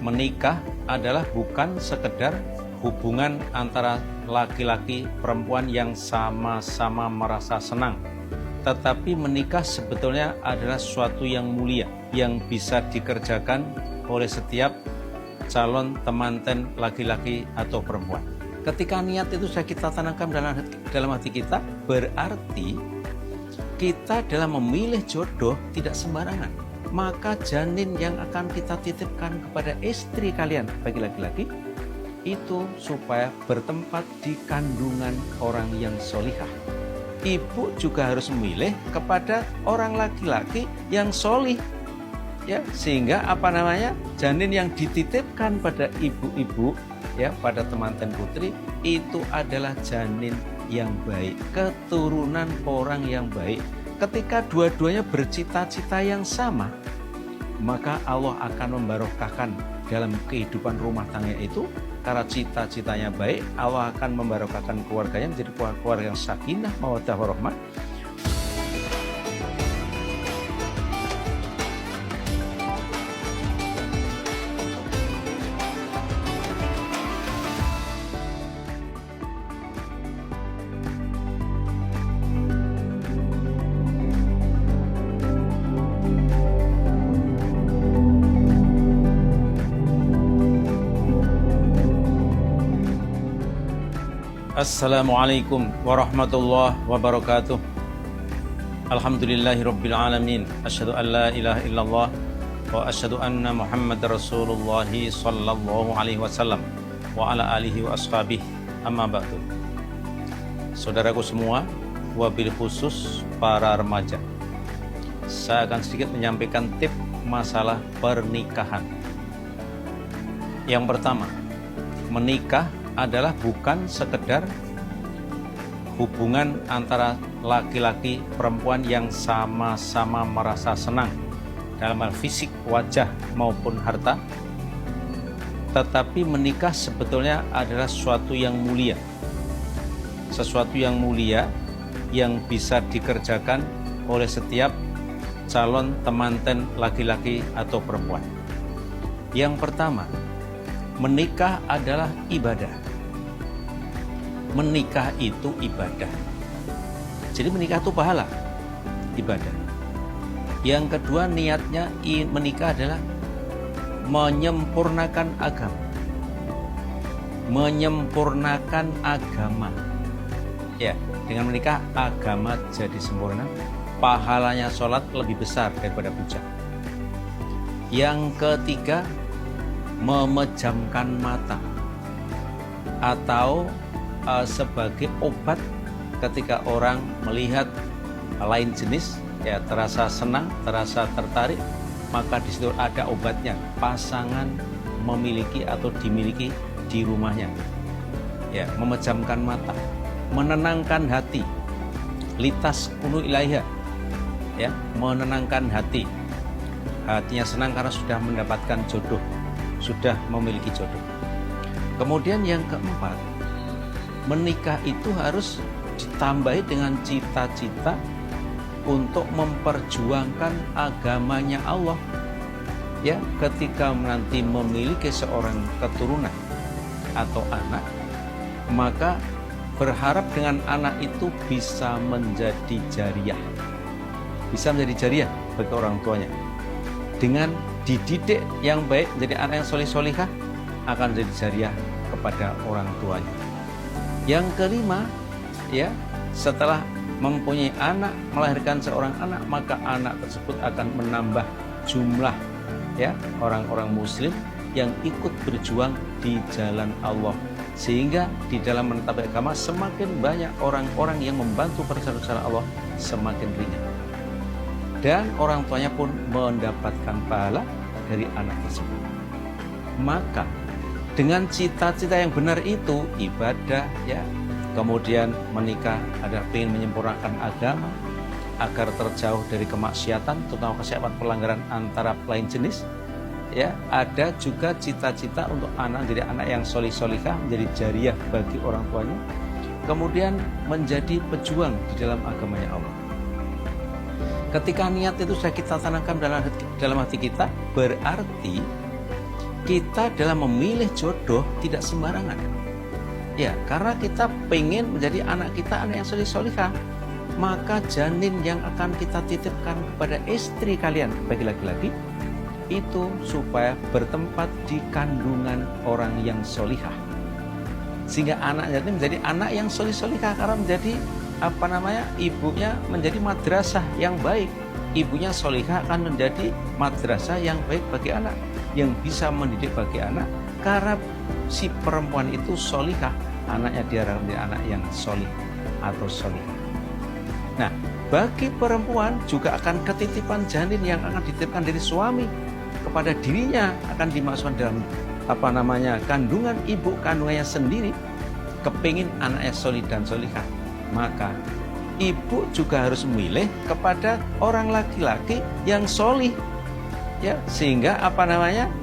menikah adalah bukan sekedar hubungan antara laki-laki perempuan yang sama-sama merasa senang, tetapi menikah sebetulnya adalah sesuatu yang mulia yang bisa dikerjakan oleh setiap calon temanten laki-laki atau perempuan. Ketika niat itu sudah kita tanamkan dalam hati kita, berarti kita dalam memilih jodoh tidak sembarangan. Maka janin yang akan kita titipkan kepada istri kalian bagi laki-laki itu supaya bertempat di kandungan orang yang solihah. Ibu juga harus memilih kepada orang laki-laki yang solih, ya, sehingga janin yang dititipkan pada ibu-ibu, ya, pada temanten putri itu adalah janin yang baik, keturunan orang yang baik. Ketika dua-duanya bercita-cita yang sama, maka Allah akan membarokahkan dalam kehidupan rumah tangga itu. Karena cita-citanya baik, Allah akan membarokahkan keluarganya menjadi keluarga yang sakinah, mawaddah warahmah. Assalamualaikum warahmatullahi wabarakatuh. Alhamdulillahirabbil alamin. Asyhadu an la ilaha illallah wa asyhadu anna Muhammadar Rasulullah sallallahu alaihi wasallam wa ala alihi wa ashabihi. Amma ba'du. Saudaraku semua, wabil khusus para remaja, saya akan sedikit menyampaikan tip masalah pernikahan. Yang pertama, menikah adalah bukan sekedar hubungan antara laki-laki perempuan yang sama-sama merasa senang dalam hal fisik, wajah maupun harta, tetapi menikah sebetulnya adalah sesuatu yang mulia, yang bisa dikerjakan oleh setiap calon temanten laki-laki atau perempuan. Yang pertama, menikah adalah ibadah. Menikah itu ibadah. Jadi menikah itu pahala, ibadah. Yang kedua, niatnya menikah adalah menyempurnakan agama. Menyempurnakan agama. Ya, dengan menikah agama jadi sempurna. Pahalanya sholat lebih besar daripada puja. Yang ketiga, memejamkan mata atau sebagai obat ketika orang melihat lain jenis, ya, terasa senang, terasa tertarik, maka di situ ada obatnya. Pasangan memiliki atau dimiliki di rumahnya, ya, memejamkan mata, menenangkan hati, litas kunu ilaiha, ya, menenangkan hati. Hatinya senang karena sudah mendapatkan jodoh, sudah memiliki jodoh. Kemudian yang keempat, menikah itu harus ditambahi dengan cita-cita untuk memperjuangkan agamanya Allah. Ya, ketika nanti memiliki seorang keturunan atau anak, maka berharap dengan anak itu bisa menjadi jariyah. Bisa menjadi jariyah bagi orang tuanya. Dengan dididik yang baik menjadi anak yang soleh-solihah, akan menjadi jariyah kepada orang tuanya. Yang kelima, ya, setelah mempunyai anak, melahirkan seorang anak, maka anak tersebut akan menambah jumlah, ya, orang-orang muslim yang ikut berjuang di jalan Allah, sehingga di dalam menetap agama semakin banyak orang-orang yang membantu perjalanan Allah, semakin ringan, dan orang tuanya pun mendapatkan pahala dari anak tersebut. Maka dengan cita-cita yang benar itu, ibadah, ya, kemudian menikah adalah ingin menyempurnakan agama agar terjauh dari kemaksiatan, terutama kesiapan pelanggaran antara lain jenis, ya. Ada juga cita-cita untuk anak menjadi anak yang solih-solihah, menjadi jariyah bagi orang tuanya, kemudian menjadi pejuang di dalam agamanya Allah. Ketika niat itu sudah kita tanamkan dalam hati kita, berarti kita dalam memilih jodoh tidak sembarangan. Ya, karena kita pengen menjadi anak kita anak yang soleh-solehah, maka janin yang akan kita titipkan kepada istri kalian bagi laki-laki itu supaya bertempat di kandungan orang yang solihah, sehingga anaknya itu menjadi anak yang solih-solihah karena menjadi ibunya menjadi madrasah yang baik. Ibunya solihah akan menjadi madrasah yang baik bagi anak, yang bisa mendidik bagi anak, karena si perempuan itu solihah, anaknya diharapkan menjadi anak yang solih atau solihah. Nah, bagi perempuan juga akan ketitipan janin yang akan dititipkan dari suami kepada dirinya akan dimasukkan dalam kandungan ibu kandungannya sendiri, kepingin anaknya solih dan solihah, maka ibu juga harus memilih kepada orang laki-laki yang solih, ya, sehingga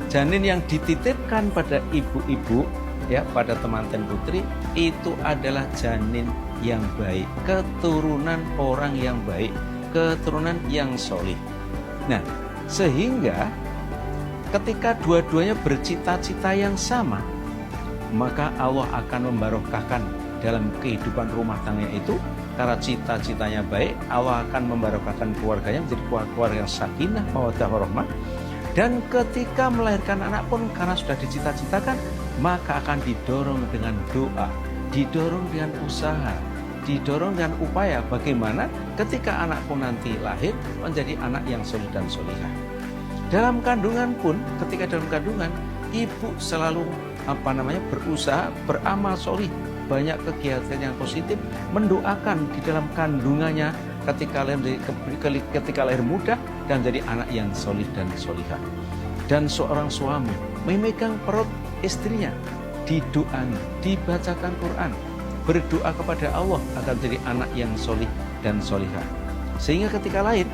janin yang dititipkan pada ibu-ibu, ya, pada temanten putri itu adalah janin yang baik, keturunan orang yang baik, keturunan yang solih. Nah, sehingga ketika dua-duanya bercita-cita yang sama, maka Allah akan membarokahkan dalam kehidupan rumah tangganya itu. Karena cita-citanya baik, Allah akan membarokahkan keluarganya menjadi keluarga yang sakinah, mawaddah warahmah. Dan ketika melahirkan anak pun karena sudah dicita-citakan, maka akan didorong dengan doa, didorong dengan usaha, didorong dengan upaya bagaimana ketika anak pun nanti lahir menjadi anak yang soleh dan solihah. Dalam kandungan pun, ketika dalam kandungan, ibu selalu berusaha beramal solih, banyak kegiatan yang positif, mendoakan di dalam kandungannya ketika lahir muda dan jadi anak yang solih dan solihah. Dan seorang suami memegang perut istrinya, didoani, dibacakan Quran, berdoa kepada Allah akan jadi anak yang solih dan solihah. Sehingga ketika lahir,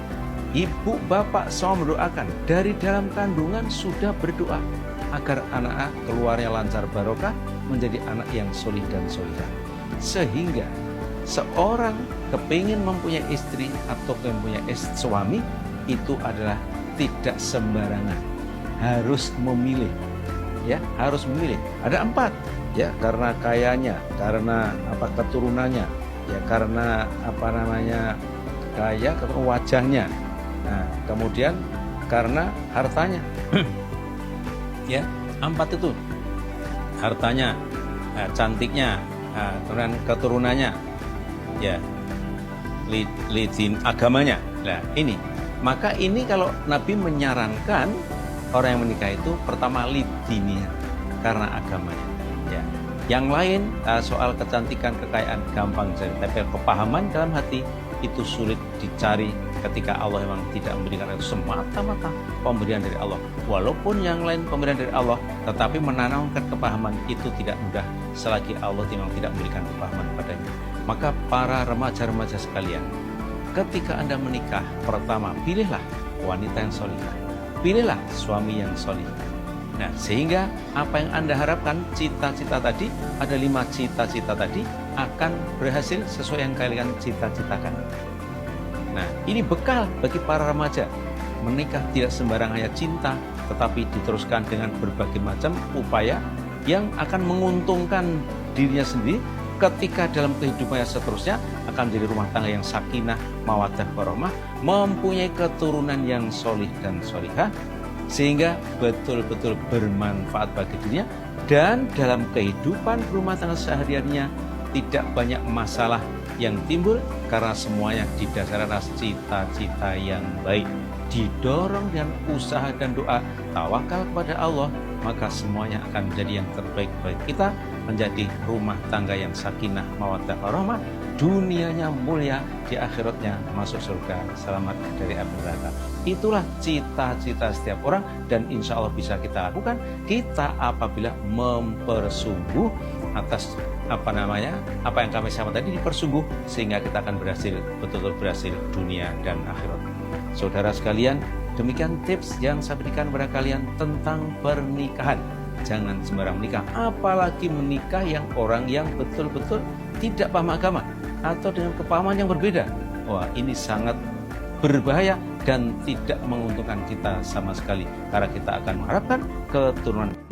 ibu bapak semua mendoakan, dari dalam kandungan sudah berdoa agar anak keluarnya lancar barokah, menjadi anak yang solih dan solihah. Sehingga seorang kepingin mempunyai istri atau mempunyai suami itu adalah tidak sembarangan, harus memilih, ya, harus memilih. Ada 4, ya, karena kayanya, karena keturunannya, ya, karena kaya, karena wajahnya. Nah, kemudian karena hartanya. Ya, 4 itu. Hartanya, cantiknya, kemudian keturunannya, ya, lidin agamanya. Nah, ini. Maka ini kalau Nabi menyarankan orang yang menikah itu pertama lidininya, karena agamanya. Ya. Yang lain soal kecantikan, kekayaan gampang cari, tapi kepahaman dalam hati itu sulit dicari ketika Allah memang tidak memberikan itu semata-mata pemberian dari Allah. Walaupun yang lain pemberian dari Allah, tetapi menanamkan kepahaman itu tidak mudah selagi Allah memang tidak memberikan kepahaman padanya. Maka para remaja-remaja sekalian, ketika Anda menikah, pertama pilihlah wanita yang solihah, pilihlah suami yang solih. Nah, sehingga apa yang Anda harapkan, cita-cita tadi, ada 5 cita-cita tadi akan berhasil sesuai yang kalian cita-citakan. Nah, ini bekal bagi para remaja. Menikah tidak sembarang hanya cinta, tetapi diteruskan dengan berbagai macam upaya yang akan menguntungkan dirinya sendiri ketika dalam kehidupannya seterusnya akan menjadi rumah tangga yang sakinah, mawaddah warahmah, mempunyai keturunan yang solih dan solihah, sehingga betul-betul bermanfaat bagi dirinya, dan dalam kehidupan rumah tangga sehari-harinya tidak banyak masalah yang timbul karena semuanya didasarkan atas cita-cita yang baik, didorong dengan usaha dan doa, tawakal kepada Allah, maka semuanya akan menjadi yang terbaik bagi kita, menjadi rumah tangga yang sakinah, mawaddah warahmah, dunianya mulia, di akhiratnya masuk surga, selamat dari api neraka. Itulah cita-cita setiap orang, dan insya Allah bisa kita lakukan kita apabila mempersungguh atas apa yang kami sampaikan tadi, dipersungguh, sehingga kita akan berhasil, betul-betul berhasil dunia dan akhirat. Saudara sekalian, demikian tips yang saya berikan kepada kalian tentang pernikahan. Jangan sembarang menikah, apalagi menikah yang orang yang betul-betul tidak paham agama atau dengan kepahaman yang berbeda. Wah, ini sangat berbahaya dan tidak menguntungkan kita sama sekali, karena kita akan mengharapkan keturunan.